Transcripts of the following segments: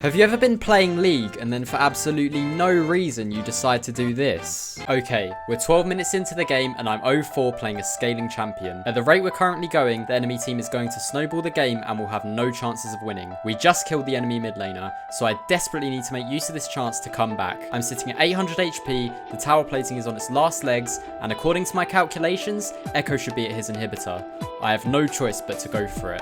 Have you ever been playing League and then for absolutely no reason you decide to do this? Okay, we're 12 minutes into the game and I'm 0-4 playing a scaling champion. At the rate we're currently going, the enemy team is going to snowball the game and will have no chances of winning. We just killed the enemy mid laner, so I desperately need to make use of this chance to come back. I'm sitting at 800 HP, the tower plating is on its last legs, and according to my calculations, Echo should be at his inhibitor. I have no choice but to go for it.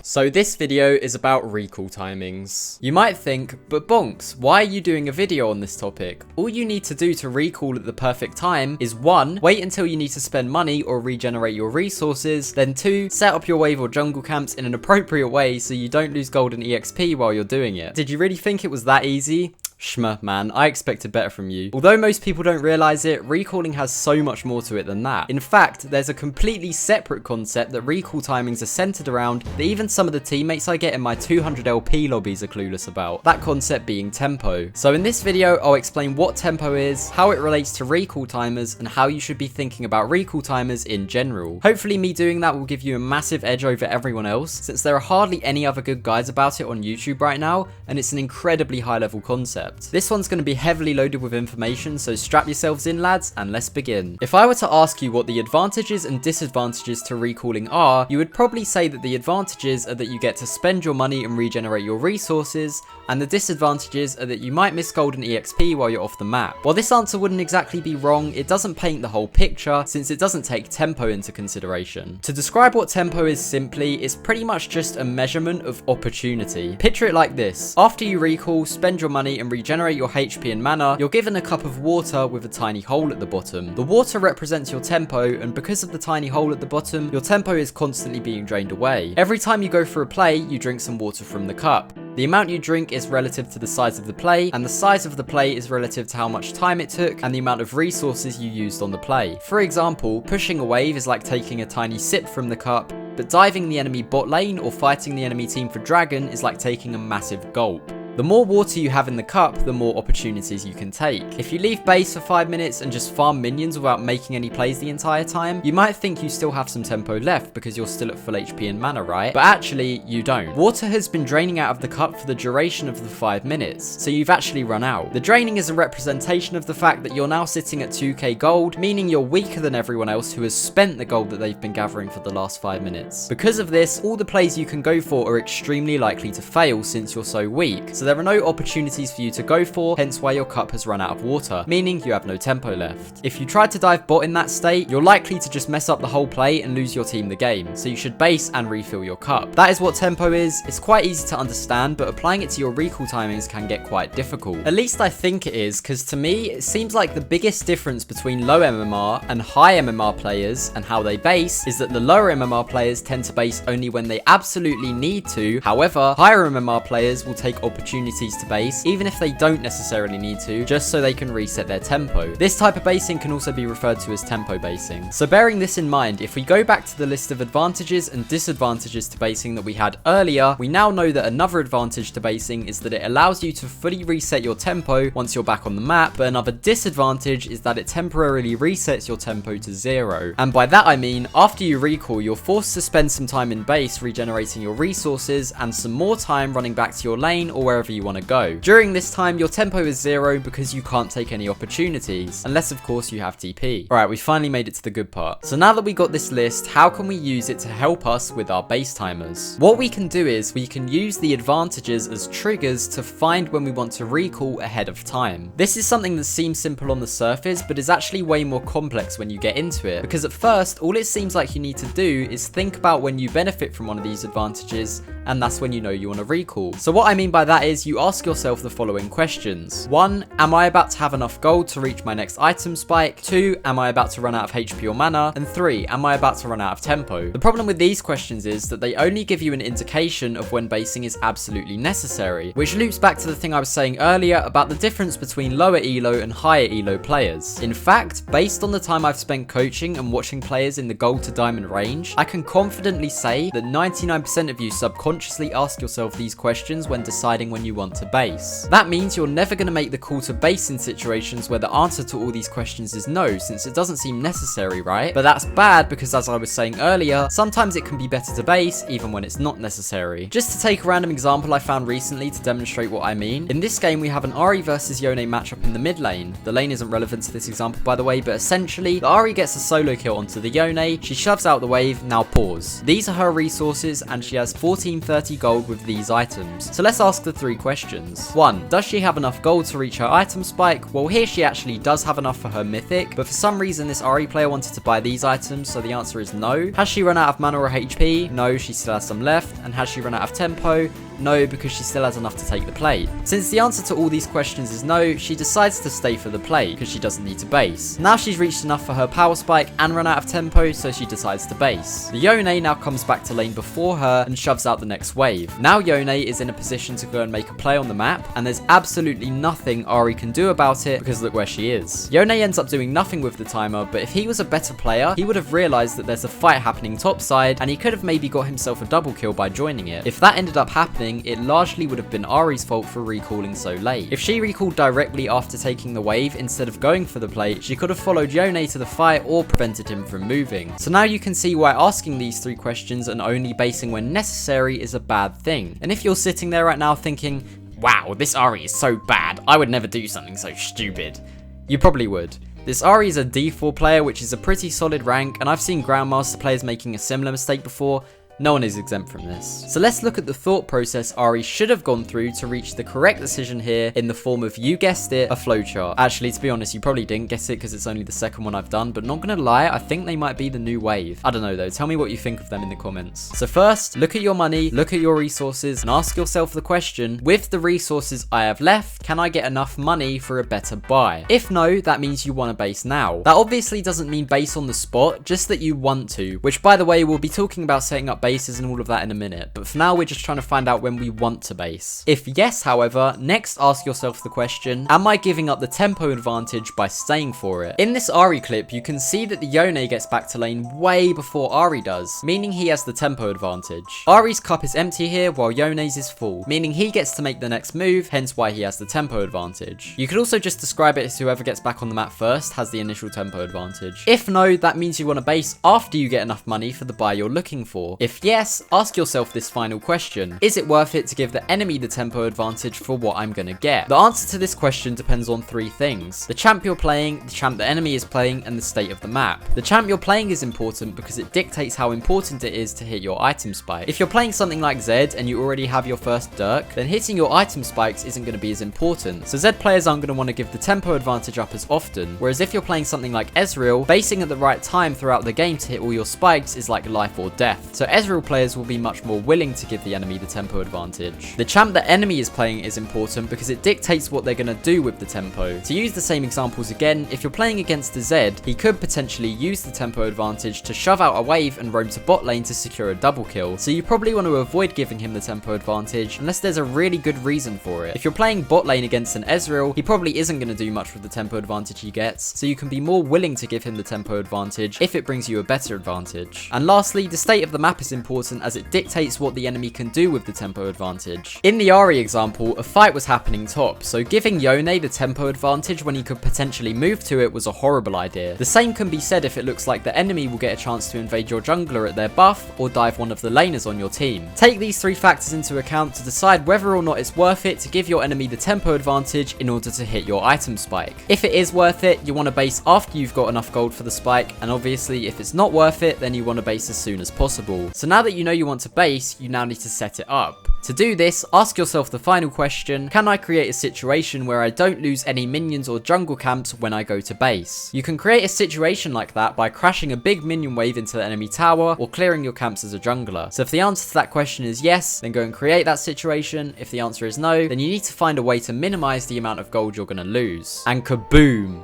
So this video is about recall timings. You might think, but Bonks, why are you doing a video on this topic? All you need to do to recall at the perfect time is 1. Wait until you need to spend money or regenerate your resources, then 2. Set up your wave or jungle camps in an appropriate way so you don't lose golden EXP while you're doing it. Did you really think it was that easy? Shmeh, man, I expected better from you. Although most people don't realize it, recalling has so much more to it than that. In fact, there's a completely separate concept that recall timings are centered around that even some of the teammates I get in my 200 LP lobbies are clueless about. That concept being tempo. So in this video, I'll explain what tempo is, how it relates to recall timers, and how you should be thinking about recall timers in general. Hopefully me doing that will give you a massive edge over everyone else, since there are hardly any other good guides about it on YouTube right now, and it's an incredibly high level concept. This one's going to be heavily loaded with information, so strap yourselves in, lads, and let's begin. If I were to ask you what the advantages and disadvantages to recalling are, you would probably say that the advantages are that you get to spend your money and regenerate your resources, and the disadvantages are that you might miss golden EXP while you're off the map. While this answer wouldn't exactly be wrong, it doesn't paint the whole picture, since it doesn't take tempo into consideration. To describe what tempo is simply, it's pretty much just a measurement of opportunity. Picture it like this. After you recall, spend your money and regenerate your HP and mana, you're given a cup of water with a tiny hole at the bottom. The water represents your tempo, and because of the tiny hole at the bottom, your tempo is constantly being drained away. Every time you go for a play, you drink some water from the cup. The amount you drink is relative to the size of the play, and the size of the play is relative to how much time it took and the amount of resources you used on the play. For example, pushing a wave is like taking a tiny sip from the cup, but diving the enemy bot lane or fighting the enemy team for dragon is like taking a massive gulp. The more water you have in the cup, the more opportunities you can take. If you leave base for 5 minutes and just farm minions without making any plays the entire time, you might think you still have some tempo left because you're still at full HP and mana, right? But actually, you don't. Water has been draining out of the cup for the duration of the 5 minutes, so you've actually run out. The draining is a representation of the fact that you're now sitting at 2k gold, meaning you're weaker than everyone else who has spent the gold that they've been gathering for the last 5 minutes. Because of this, all the plays you can go for are extremely likely to fail since you're so weak. So there are no opportunities for you to go for, hence why your cup has run out of water, meaning you have no tempo left. If you try to dive bot in that state, you're likely to just mess up the whole play and lose your team the game, so you should base and refill your cup. That is what tempo is. It's quite easy to understand, but applying it to your recall timings can get quite difficult. At least I think it is, because to me, it seems like the biggest difference between low MMR and high MMR players and how they base is that the lower MMR players tend to base only when they absolutely need to. However, higher MMR players will take opportunities to base, even if they don't necessarily need to, just so they can reset their tempo. This type of basing can also be referred to as tempo basing. So bearing this in mind, if we go back to the list of advantages and disadvantages to basing that we had earlier, we now know that another advantage to basing is that it allows you to fully reset your tempo once you're back on the map, but another disadvantage is that it temporarily resets your tempo to 0. And by that I mean, after you recall, you're forced to spend some time in base regenerating your resources and some more time running back to your lane or wherever you want to go. During this time, your tempo is 0 because you can't take any opportunities, unless of course you have TP. Alright, we finally made it to the good part. So now that we got this list, how can we use it to help us with our base timers? What we can do is we can use the advantages as triggers to find when we want to recall ahead of time. This is something that seems simple on the surface, but is actually way more complex when you get into it, because at first, all it seems like you need to do is think about when you benefit from one of these advantages, and that's when you know you want to recall. So what I mean by that is you ask yourself the following questions. 1. Am I about to have enough gold to reach my next item spike? 2. Am I about to run out of HP or mana? And 3. Am I about to run out of tempo? The problem with these questions is that they only give you an indication of when basing is absolutely necessary, which loops back to the thing I was saying earlier about the difference between lower elo and higher elo players. In fact, based on the time I've spent coaching and watching players in the gold to diamond range, I can confidently say that 99% of you subconsciously ask yourself these questions when deciding when you want to base. That means you're never going to make the call to base in situations where the answer to all these questions is no, since it doesn't seem necessary, right? But that's bad because, as I was saying earlier, sometimes it can be better to base even when it's not necessary. Just to take a random example I found recently to demonstrate what I mean, in this game we have an Ahri versus Yone matchup in the mid lane. The lane isn't relevant to this example, by the way, but essentially the Ahri gets a solo kill onto the Yone, she shoves out the wave, now pause. These are her resources and she has 1430 gold with these items. So let's ask the 3 questions. 1. Does she have enough gold to reach her item spike? Well, here she actually does have enough for her mythic, but for some reason this Ahri player wanted to buy these items, so the answer is no. Has she run out of mana or HP? No, she still has some left. And has she run out of tempo? No, because she still has enough to take the plate. Since the answer to all these questions is no, she decides to stay for the plate because she doesn't need to base. Now she's reached enough for her power spike and run out of tempo, so she decides to base. The Yone now comes back to lane before her and shoves out the next wave. Now Yone is in a position to go and make a play on the map, and there's absolutely nothing Ahri can do about it because look where she is. Yone ends up doing nothing with the timer, but if he was a better player, he would have realized that there's a fight happening topside, and he could have maybe got himself a double kill by joining it. If that ended up happening, it largely would have been Ahri's fault for recalling so late. If she recalled directly after taking the wave instead of going for the plate, she could have followed Yone to the fight or prevented him from moving. So now you can see why asking these 3 questions and only basing when necessary is a bad thing. And if you're sitting there right now thinking, wow, this Ahri is so bad, I would never do something so stupid, you probably would. This Ahri is a D4 player, which is a pretty solid rank, and I've seen Grandmaster players making a similar mistake before. No one is exempt from this. So let's look at the thought process Ahri should have gone through to reach the correct decision here in the form of, you guessed it, a flowchart. Actually, to be honest, you probably didn't guess it because it's only the second one I've done, but not gonna lie, I think they might be the new wave. I don't know though, tell me what you think of them in the comments. So first, look at your money, look at your resources, and ask yourself the question, with the resources I have left, can I get enough money for a better buy? If no, that means you want to base now. That obviously doesn't mean base on the spot, just that you want to, which by the way, we'll be talking about setting up bases and all of that in a minute, but for now we're just trying to find out when we want to base. If yes, however, next ask yourself the question, am I giving up the tempo advantage by staying for it? In this Ahri clip, you can see that the Yone gets back to lane way before Ahri does, meaning he has the tempo advantage. Ahri's cup is empty here while Yone's is full, meaning he gets to make the next move, hence why he has the tempo advantage. You could also just describe it as whoever gets back on the map first has the initial tempo advantage. If no, that means you want to base after you get enough money for the buy you're looking for. If yes, ask yourself this final question. Is it worth it to give the enemy the tempo advantage for what I'm gonna get? The answer to this question depends on 3 things. The champ you're playing, the champ the enemy is playing, and the state of the map. The champ you're playing is important because it dictates how important it is to hit your item spike. If you're playing something like Zed and you already have your first Dirk, then hitting your item spikes isn't going to be as important. So Zed players aren't going to want to give the tempo advantage up as often, whereas if you're playing something like Ezreal, basing at the right time throughout the game to hit all your spikes is like life or death. So Ezreal players will be much more willing to give the enemy the tempo advantage. The champ the enemy is playing is important because it dictates what they're going to do with the tempo. To use the same examples again, if you're playing against a Zed, he could potentially use the tempo advantage to shove out a wave and roam to bot lane to secure a double kill, so you probably want to avoid giving him the tempo advantage unless there's a really good reason for it. If you're playing bot lane against an Ezreal, he probably isn't going to do much with the tempo advantage he gets, so you can be more willing to give him the tempo advantage if it brings you a better advantage. And lastly, the state of the map is important as it dictates what the enemy can do with the tempo advantage. In the Ahri example, a fight was happening top, so giving Yone the tempo advantage when he could potentially move to it was a horrible idea. The same can be said if it looks like the enemy will get a chance to invade your jungler at their buff or dive one of the laners on your team. Take these 3 factors into account to decide whether or not it's worth it to give your enemy the tempo advantage in order to hit your item spike. If it is worth it, you want to base after you've got enough gold for the spike, and obviously if it's not worth it, then you want to base as soon as possible. So now that you know you want to base, you now need to set it up. To do this, ask yourself the final question, can I create a situation where I don't lose any minions or jungle camps when I go to base? You can create a situation like that by crashing a big minion wave into the enemy tower or clearing your camps as a jungler. So if the answer to that question is yes, then go and create that situation. If the answer is no, then you need to find a way to minimize the amount of gold you're going to lose. And kaboom!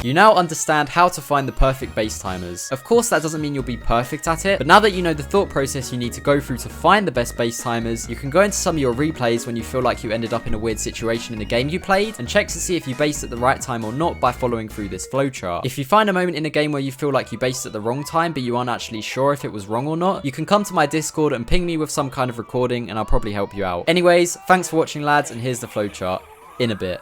You now understand how to find the perfect base timers. Of course, that doesn't mean you'll be perfect at it, but now that you know the thought process you need to go through to find the best base timers, you can go into some of your replays when you feel like you ended up in a weird situation in the game you played, and check to see if you based at the right time or not by following through this flowchart. If you find a moment in a game where you feel like you based at the wrong time, but you aren't actually sure if it was wrong or not, you can come to my Discord and ping me with some kind of recording, and I'll probably help you out. Anyways, thanks for watching, lads, and here's the flowchart in a bit.